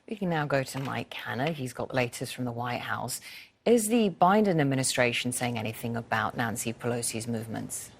We can now go to Mike Hanna. He's got the latest from the White House. Is the Biden administration saying anything about Nancy Pelosi's movements?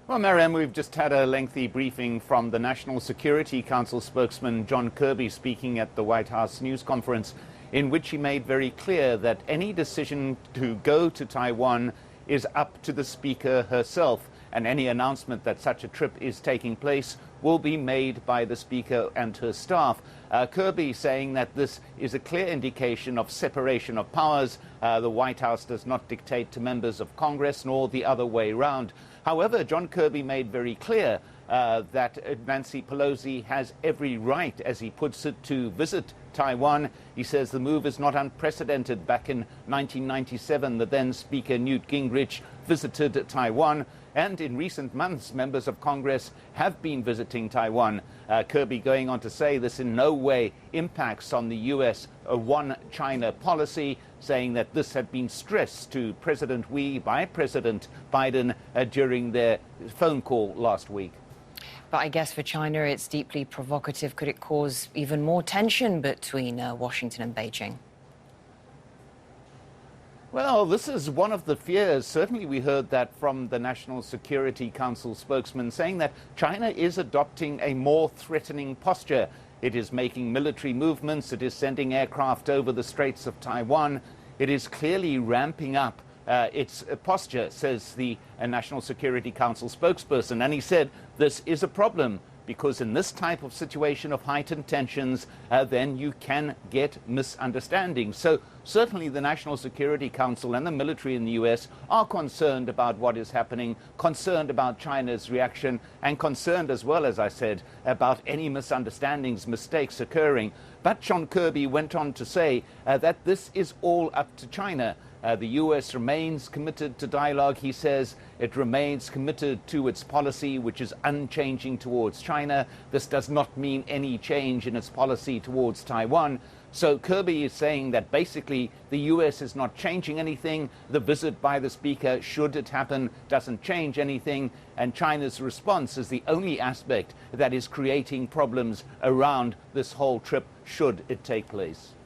Well, Mariam, we've just had a lengthy briefing from the National Security Council spokesman John Kirby speaking at the White House news conference, in which he made very clear that any decision to go to Taiwan is up to the Speaker herself, and any announcement that such a trip is taking place will be made by the Speaker and her staff. Kirby saying that this is a clear indication of separation of powers. The White House does not dictate to members of Congress, nor the other way round. However, John Kirby made very clear that Nancy Pelosi has every right, as he puts it, to visit Taiwan. He says the move is not unprecedented. Back in 1997, the then Speaker Newt Gingrich visited Taiwan. And in recent months, members of Congress have been visiting Taiwan. Kirby going on to say this in no way impacts on the U.S. One China policy, saying that this had been stressed to President Xi by President Biden during their phone call last week. But I guess for China, it's deeply provocative. Could it cause even more tension between Washington and Beijing? Well, this is one of the fears. Certainly we heard that from the National Security Council spokesman, saying that China is adopting a more threatening posture. It is making military movements. It is sending aircraft over the Straits of Taiwan. It is clearly ramping up its posture, says the National Security Council spokesperson. And he said this is a problem, because in this type of situation of heightened tensions, then you can get misunderstandings. So certainly the National Security Council and the military in the U.S. are concerned about what is happening, concerned about China's reaction, and concerned as well, as I said, about any misunderstandings, mistakes occurring. But John Kirby went on to say that this is all up to China. The U.S. remains committed to dialogue, he says. It remains committed to its policy, which is unchanging towards China. This does not mean any change in its policy towards Taiwan. So Kirby is saying that basically the U.S. is not changing anything. The visit by the Speaker, should it happen, doesn't change anything. And China's response is the only aspect that is creating problems around this whole trip, should it take place.